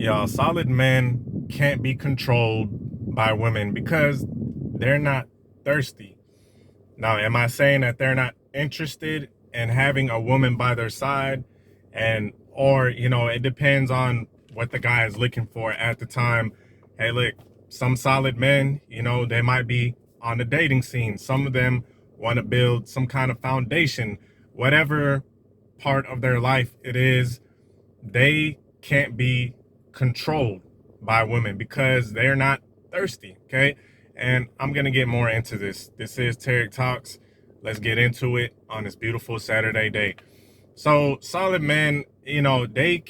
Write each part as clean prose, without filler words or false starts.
Y'all, solid men can't be controlled by women because they're not thirsty. Now, am I saying that they're not interested in having a woman by their side? And, or, it depends on what the guy is looking for at the time. Hey, look, some solid men, they might be on the dating scene. Some of them want to build some kind of foundation, whatever part of their life it is. They can't be controlled by women because they're not thirsty. Okay. And I'm going to get more into this. This is Tarik Talks. Let's get into it on this beautiful Saturday day. So solid men, they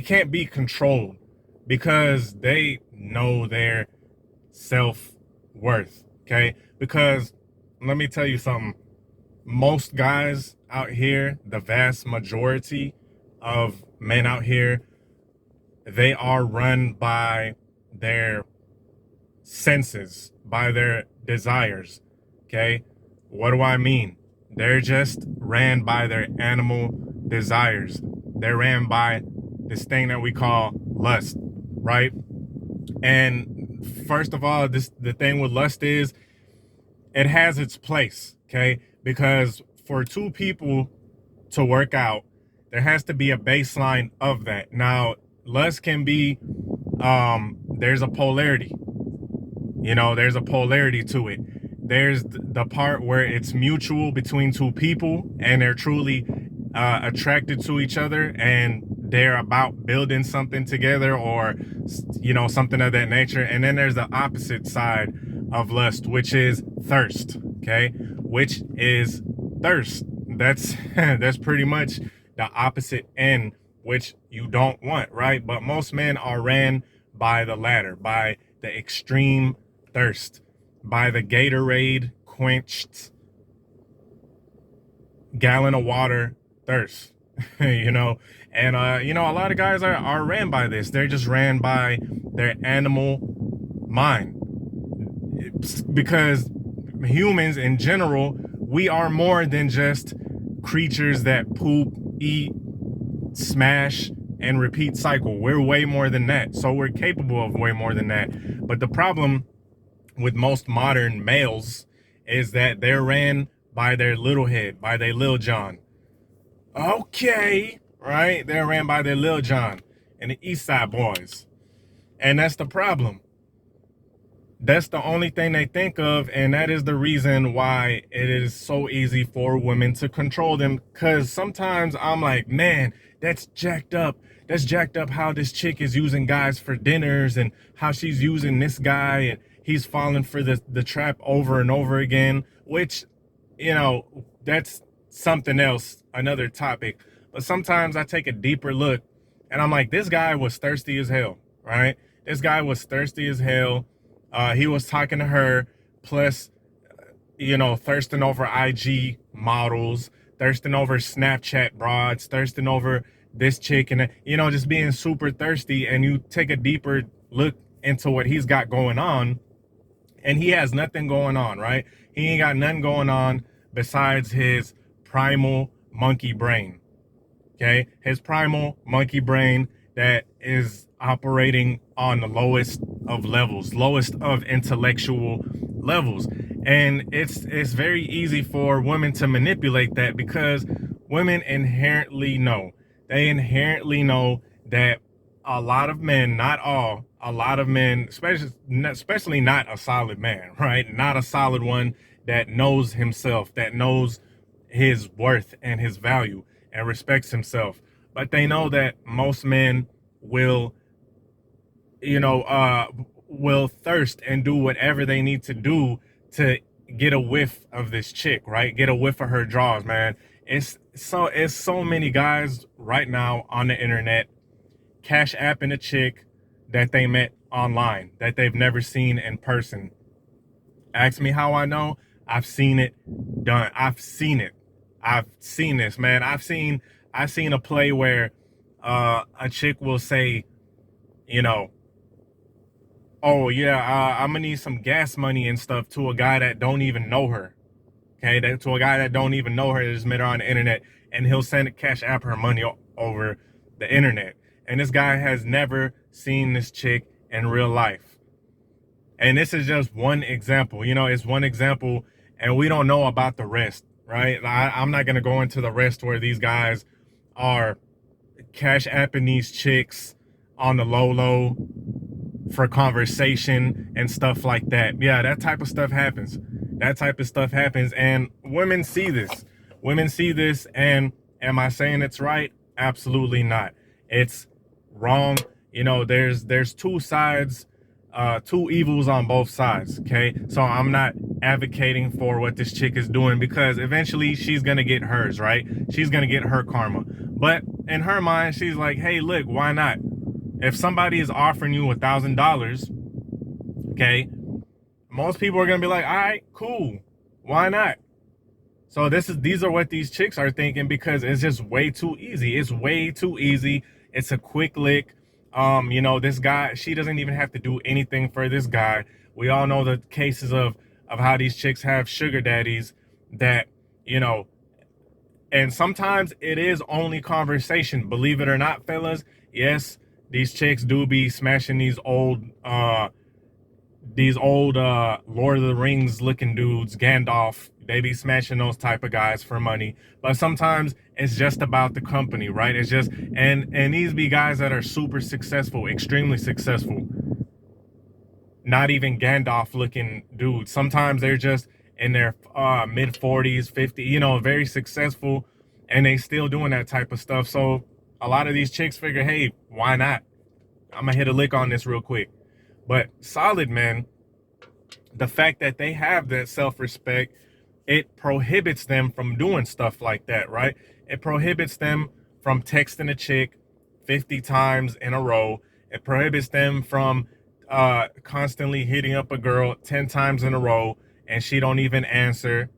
can't be controlled because they know their self-worth. Okay. Because let me tell you something. Most guys out here, the vast majority of men out here, they are run by their senses, by their desires. Okay. What do I mean? They're just ran by their animal desires. They're ran by this thing that we call lust, right? And first of all, the thing with lust is it has its place, okay? Because for two people to work out, there has to be a baseline of that. Now, lust can be, there's a polarity. There's a polarity to it. There's the part where it's mutual between two people and they're truly attracted to each other and they're about building something together or, something of that nature. And then there's the opposite side of lust, which is thirst, okay? Which is thirst. That's that's pretty much the opposite end, which you don't want, right? But most men are ran by the latter, by the extreme thirst, by the Gatorade quenched gallon of water thirst. And a lot of guys are ran by this. They're just ran by their animal mind. It's because humans in general, we are more than just creatures that poop, eat, smash, and repeat cycle. We're way more than that. So we're capable of way more than that. But the problem with most modern males is that they're ran by their little head, by their Lil John. Okay, right? They're ran by their Lil John and the East Side Boys. And that's the problem. That's the only thing they think of, and that is the reason why it is so easy for women to control them. Because sometimes I'm like, man, that's jacked up. That's jacked up how this chick is using guys for dinners and how she's using this guy and he's falling for the trap over and over again, which, that's something else, another topic. But sometimes I take a deeper look and I'm like, this guy was thirsty as hell, right? This guy was thirsty as hell. He was talking to her, plus, thirsting over IG models, thirsting over Snapchat broads, thirsting over this chick, and, just being super thirsty. And you take a deeper look into what he's got going on, and he has nothing going on, right? He ain't got nothing going on besides his primal monkey brain. Okay, his primal monkey brain that is operating on the lowest of levels, lowest of intellectual levels. And it's very easy for women to manipulate that because women inherently know. They inherently know that a lot of men, not all, a lot of men, especially not a solid man, right? Not a solid one that knows himself, that knows his worth and his value and respects himself. But they know that most men will, will thirst and do whatever they need to do to get a whiff of this chick, right? Get a whiff of her draws, man. It's so many guys right now on the internet Cashapping a chick that they met online, that they've never seen in person. Ask me how I know. I've seen it done. I've seen it. I've seen this, man. I've seen a play where a chick will say, oh yeah, I'm gonna need some gas money and stuff to a guy that don't even know her. Okay, to a guy that don't even know her, just met her on the internet, and he'll send Cash App her money over the internet. and this guy has never seen this chick in real life. And this is just one example. You know, it's one example, and we don't know about the rest, right? I'm not going to go into the rest where these guys are cash apping these chicks on the low for conversation and stuff like that. Yeah, that type of stuff happens. That type of stuff happens, and women see this. Women see this, and am I saying it's right? Absolutely not. It's wrong. You know, there's two sides, two evils on both sides. Okay, so I'm not advocating for what this chick is doing, because eventually she's gonna get hers, right? She's gonna get her karma. But in her mind, she's like, hey, look, why not? If somebody is offering you $1,000, okay, most people are gonna be like, all right, cool, why not? So these are what these chicks are thinking, because it's just way too easy. It's way too easy. It's a quick lick. You know, this guy, she doesn't even have to do anything for this guy. We all know the cases of how these chicks have sugar daddies that, you know, and sometimes it is only conversation. Believe it or not, fellas, yes, these chicks do be smashing these old Lord of the Rings looking dudes, Gandalf. They be smashing those type of guys for money. But sometimes it's just about the company, right? It's just, and these be guys that are super successful, extremely successful. Not even Gandalf looking dudes. Sometimes they're just in their mid 40s, 50, you know, very successful, and they still doing that type of stuff. So a lot of these chicks figure, hey, why not? I'm gonna hit a lick on this real quick. But solid men, the fact that they have that self-respect, it prohibits them from doing stuff like that, right? It prohibits them from texting a chick 50 times in a row. It prohibits them from constantly hitting up a girl 10 times in a row and she don't even answer.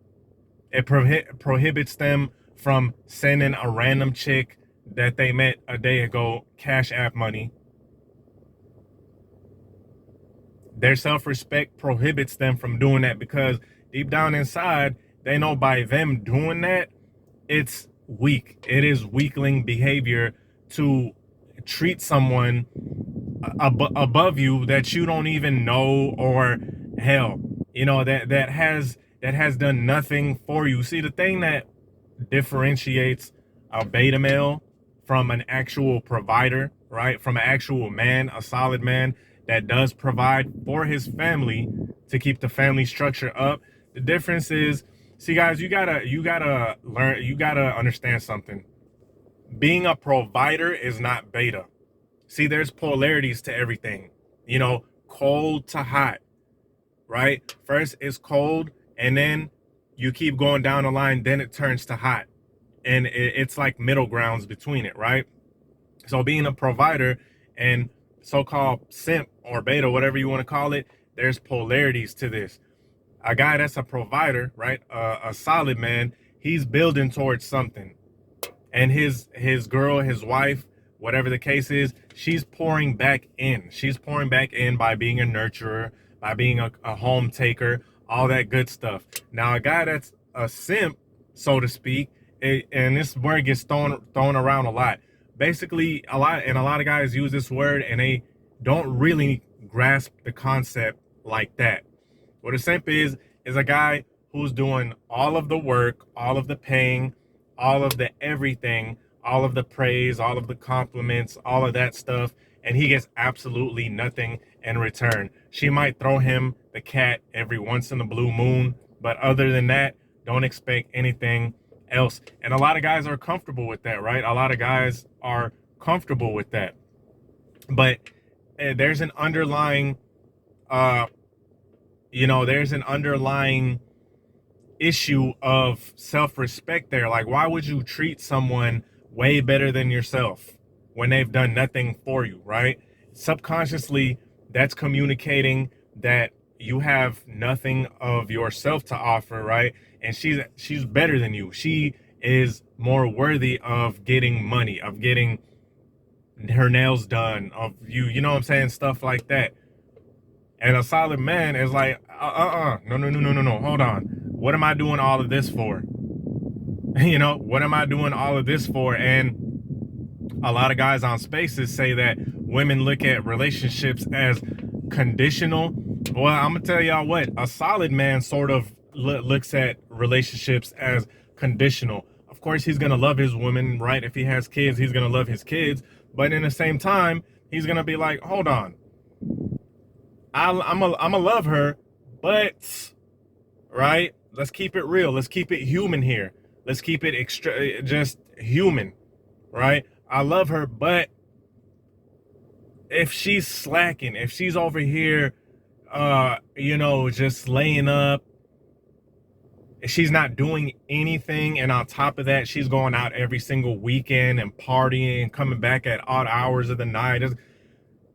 It prohibits them from sending a random chick that they met a day ago Cash App money. Their self-respect prohibits them from doing that, because deep down inside, they know by them doing that, it's weak. It is weakling behavior to treat someone above you that you don't even know, or hell, you know, that has done nothing for you. See, the thing that differentiates a beta male from an actual provider, right? From an actual man, a solid man that does provide for his family to keep the family structure up. The difference is, see guys, you gotta learn, you gotta understand something. Being a provider is not beta. See, there's polarities to everything. You know, cold to hot, right? First it's cold, and then you keep going down the line, then it turns to hot. And it's like middle grounds between it, right? So being a provider and so-called simp or beta, whatever you want to call it, there's polarities to this. A guy that's a provider, right? A solid man, he's building towards something. And his girl, his wife, whatever the case is, she's pouring back in. She's pouring back in by being a nurturer, by being a home taker, all that good stuff. Now, a guy that's a simp, so to speak, and this word gets thrown around a lot. Basically, a lot of guys use this word and they don't really grasp the concept like that. What a simp is a guy who's doing all of the work, all of the paying, all of the everything, all of the praise, all of the compliments, all of that stuff, and he gets absolutely nothing in return. She might throw him the cat every once in a blue moon, but other than that, don't expect anything else. And a lot of guys are comfortable with that, right? A lot of guys are comfortable with that. But there's an underlying there's an underlying issue of self-respect there. Like, why would you treat someone way better than yourself when they've done nothing for you, right? Subconsciously, that's communicating that you have nothing of yourself to offer, right? And she's better than you. She is more worthy of getting money, of getting her nails done, of you know what I'm saying? Stuff like that. And a solid man is like, no, hold on. What am I doing all of this for? You know, what am I doing all of this for? And a lot of guys on Spaces say that women look at relationships as conditional. Well, I'm gonna tell y'all what, a solid man sort of looks at relationships as conditional. Of course, he's gonna love his woman, right? If he has kids, he's gonna love his kids. But in the same time, he's gonna be like, hold on, I'm a love her, but right? Let's keep it real. Let's keep it human here. Let's keep it just human, right? I love her, but if she's slacking, if she's over here, just laying up, if she's not doing anything, and on top of that, she's going out every single weekend and partying, coming back at odd hours of the night,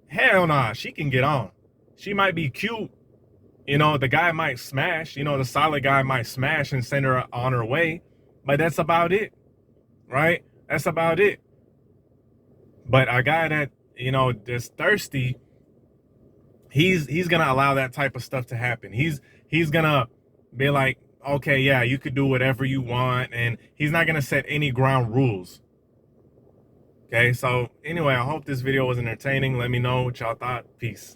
hell nah, she can get on. She might be cute. The guy might smash, the solid guy might smash and send her on her way, but that's about it, right? That's about it. But a guy that, is thirsty, he's going to allow that type of stuff to happen. He's going to be like, okay, yeah, you could do whatever you want, and he's not going to set any ground rules. Okay, so anyway, I hope this video was entertaining. Let me know what y'all thought. Peace.